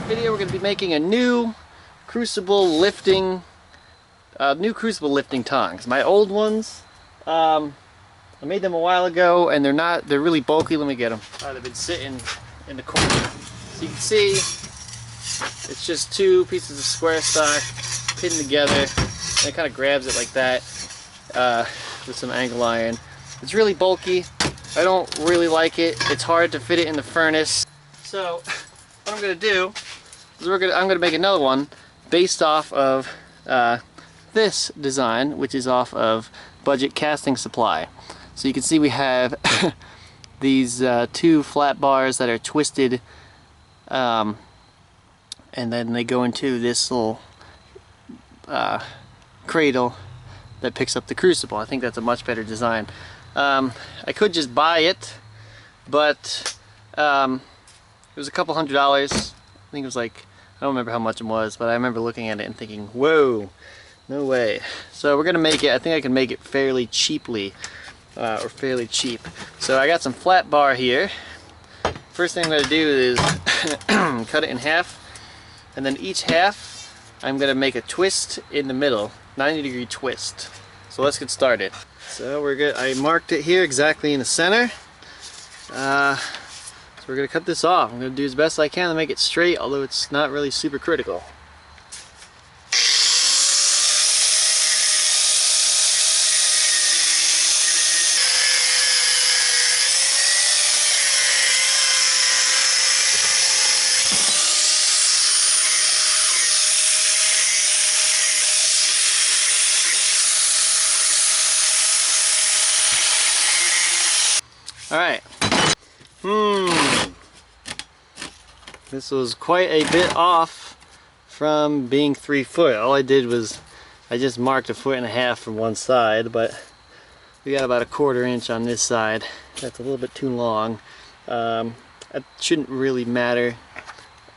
Video, we're going to be making a new Crucible lifting tongs. My old ones, I made them a while ago, and they're really bulky. Let me get them. They've been sitting in the corner. So you can see, it's just two pieces of square stock pinned together, and it kind of grabs it like that with some angle iron. It's really bulky. I don't really like it. It's hard to fit it in the furnace. So what I'm going to do is I'm going to make another one based off of this design, which is off of Budget Casting Supply. So you can see we have these two flat bars that are twisted, and then they go into this little cradle that picks up the Crucible. I think that's a much better design. I could just buy it, but it was a couple $100s. I think it was like, I don't remember how much it was, but I remember looking at it and thinking, whoa, no way. So we're gonna make it, I think I can make it fairly cheaply, or fairly cheap. So I got some flat bar here. First thing I'm gonna do is cut it in half, and then each half I'm gonna make a twist in the middle, 90-degree twist. So let's get started. So we're good. I marked it here exactly in the center. So we're gonna cut this off. I'm gonna do as best I can to make it straight, although it's not really super critical. Alright. This was quite a bit off from being 3 foot. All I did was I just marked 1.5 feet from one side, but we got about 1/4 inch on this side. That's a little bit too long. That shouldn't really matter.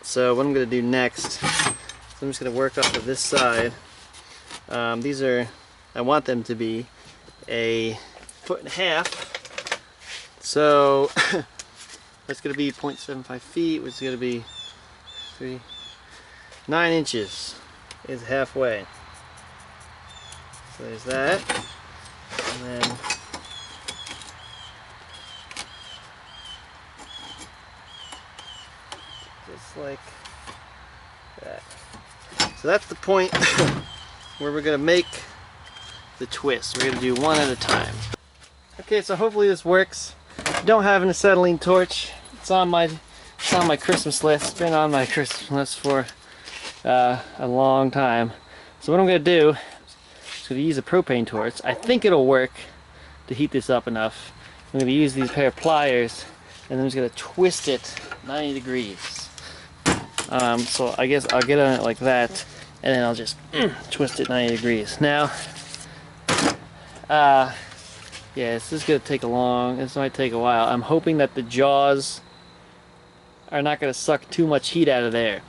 So what I'm going to do next, I'm just going to work off of this side. These are, I want them to be 1.5 feet. So that's going to be 0.75 feet, which is going to be 9 inches is halfway. So there's that. And then just like that. So that's the point where we're going to make the twist. We're going to do one at a time. Okay, so hopefully this works. Don't have an acetylene torch. It's on my Christmas list. It's been on my Christmas list for a long time. So what I'm going to do is going to use a propane torch. I think it'll work to heat this up enough. I'm going to use these pair of pliers, and I'm just going to twist it 90 degrees. So I guess I'll get on it like that, and then I'll just twist it 90 degrees. Now, yeah, this is going to take this might take a while. I'm hoping that the jaws are not going to suck too much heat out of there.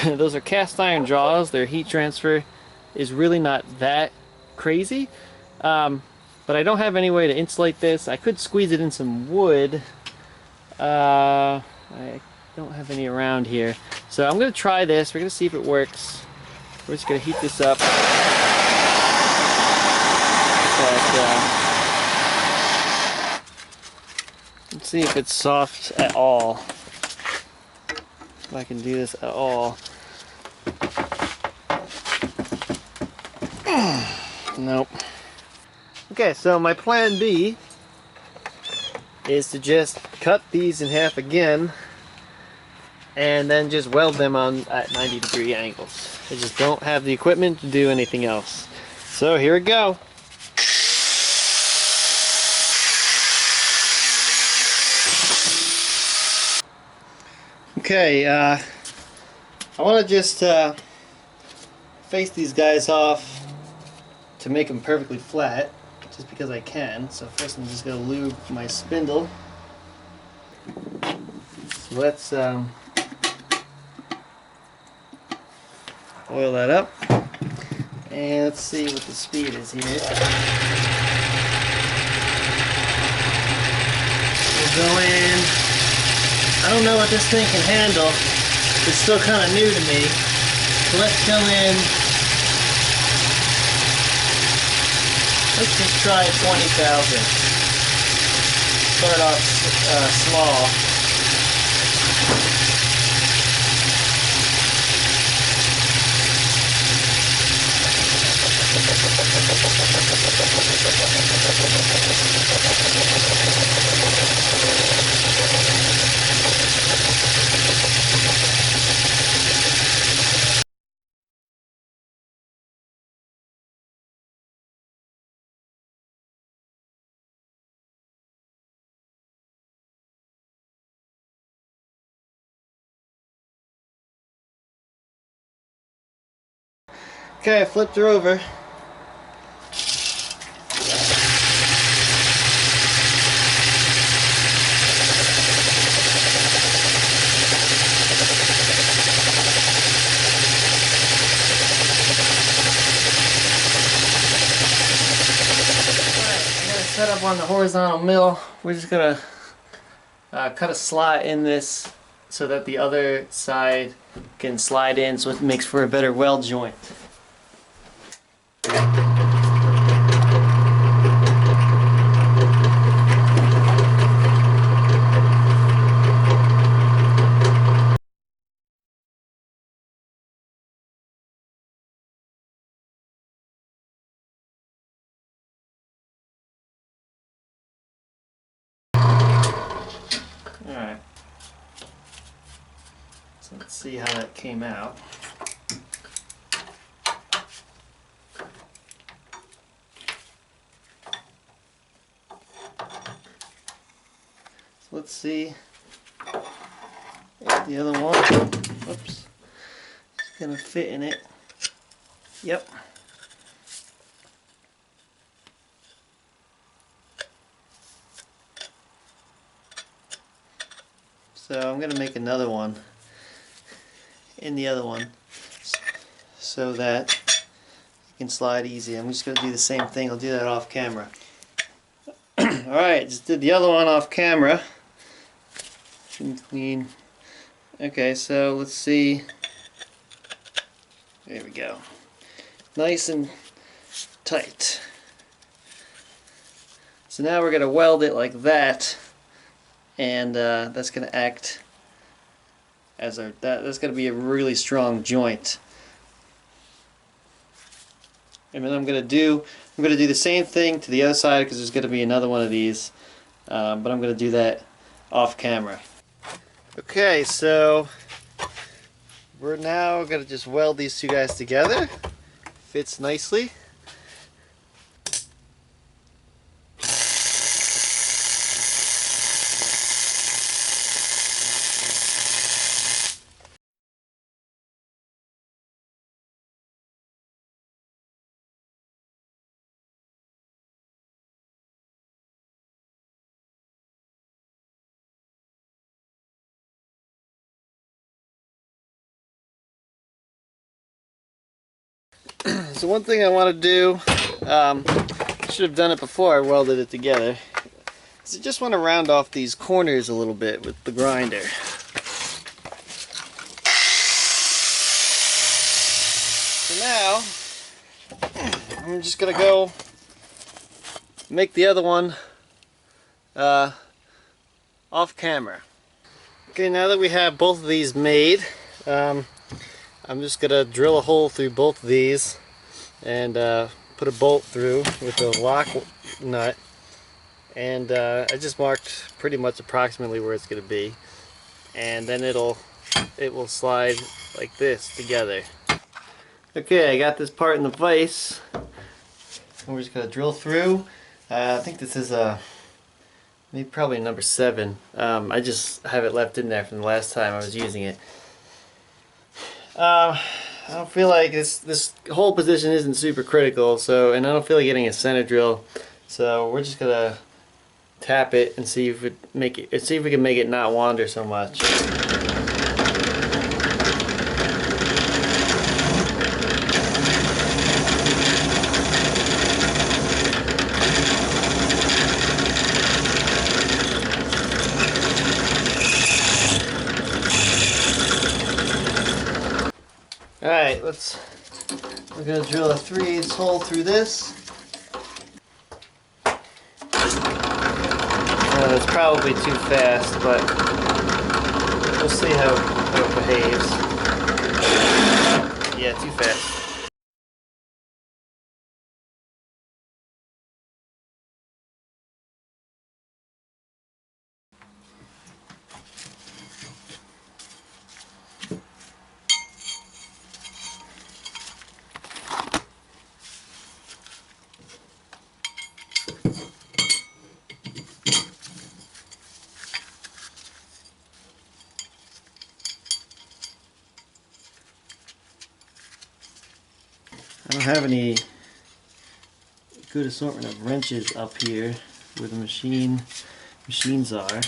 Those are cast iron jaws. Their heat transfer is really not that crazy. But I don't have any way to insulate this. I could squeeze it in some wood. I don't have any around here. So I'm going to try this. We're going to see if it works. We're just going to heat this up. Let's see if it's soft at all. If I can do this at all. Nope. Okay, so my plan B is to just cut these in half again and then just weld them on at 90-degree angles. I just don't have the equipment to do anything else. So here we go. Okay, I want to just face these guys off to make them perfectly flat, just because I can. So first I'm just going to lube my spindle. So let's oil that up, and let's see what the speed is here. We're going, I don't know what this thing can handle. is still kind of new to me. So let's go in. Let's just try 20,000. Start off small. Okay, I flipped her over. Set up on the horizontal mill. We're just gonna cut a slot in this so that the other side can slide in, so it makes for a better weld joint. Alright, so let's see how that came out. So let's see if the other one, whoops, is going to fit in it. Yep. So I'm going to make another one in the other one so that you can slide easy. I'm just going to do the same thing. I'll do that off camera. Alright, just did the other one off camera. Clean. Okay, so let's see. There we go. Nice and tight. So now we're going to weld it like that. And that's going to act as our, that's going to be a really strong joint. And then I'm going to do the same thing to the other side, because there's going to be another one of these, but I'm going to do that off camera. Okay, so we're now going to just weld these two guys together. Fits nicely. So one thing I want to do, should have done it before I welded it together, is I just want to round off these corners a little bit with the grinder. So now, I'm just going to go make the other one off camera. Okay, now that we have both of these made, I'm just going to drill a hole through both of these and put a bolt through with a lock nut, and I just marked pretty much approximately where it's going to be, and then it will slide like this together. Okay, I got this part in the vise, and we're just going to drill through. I think this is maybe probably number 7. I just have it left in there from the last time I was using it. I don't feel like this whole position isn't super critical, so, and I don't feel like getting a center drill, so we're just gonna tap it and see if we can make it not wander so much. Alright, we're going to drill a 3/8 hole through this. That's probably too fast, but we'll see how it behaves. Yeah, too fast. I don't have any good assortment of wrenches up here where the machines are.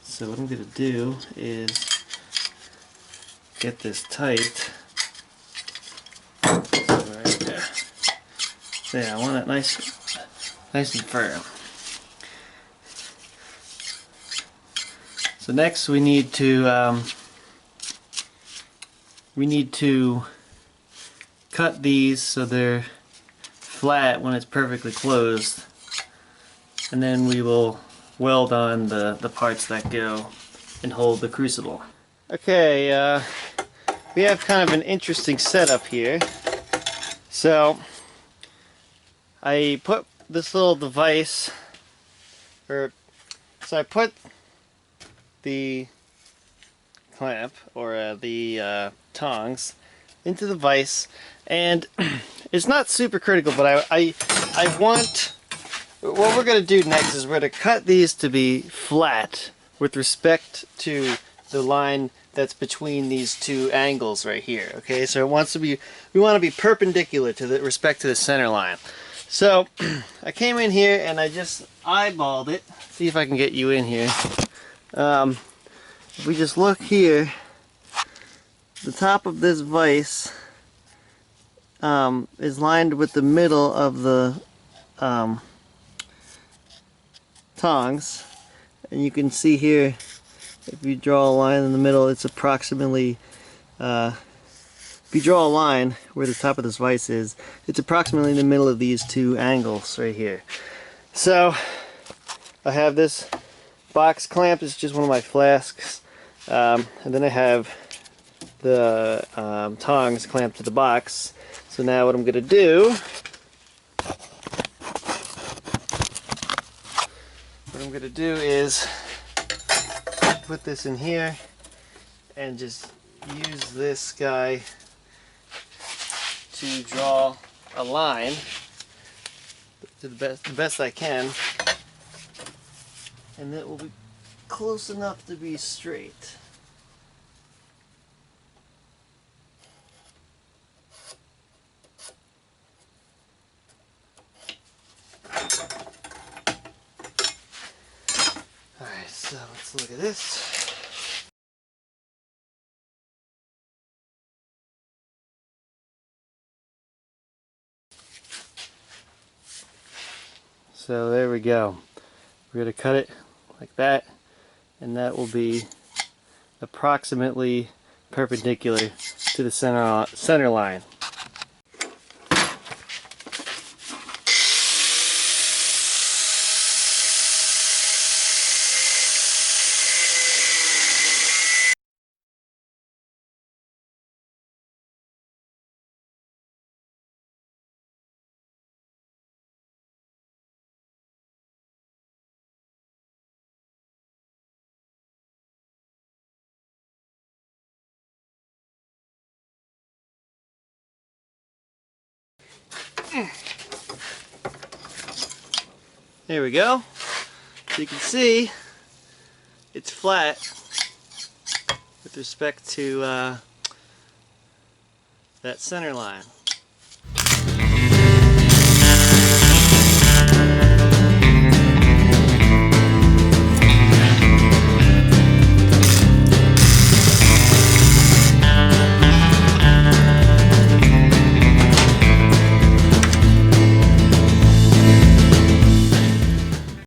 So what I'm going to do is get this tight. Right there. There, I want it nice and firm. So next we need to cut these so they're flat when it's perfectly closed, and then we will weld on the parts that go and hold the crucible. Okay, we have kind of an interesting setup here. So I put this little device, so I put the clamp or the tongs into the vise, and it's not super critical, but I want, what we're going to do next is we're going to cut these to be flat with respect to the line that's between these two angles right here. Okay, so it wants to be, we want to be perpendicular to the respect to the center line. So I came in here and I just eyeballed it. See if I can get you in here. If we just look here, the top of this vise is lined with the middle of the tongs, and you can see here, if you draw a line in the middle, it's approximately, if you draw a line where the top of this vise is, it's approximately in the middle of these two angles right here. So I have this box clamp, it's just one of my flasks, and then I have the tongs clamped to the box. So now what I'm going to do, is put this in here and just use this guy to draw a line to the best I can, and it will be close enough to be straight. Alright, so let's look at this. So there we go. We're going to cut it like that, and that will be approximately perpendicular to the center line. There we go. So you can see it's flat with respect to that center line.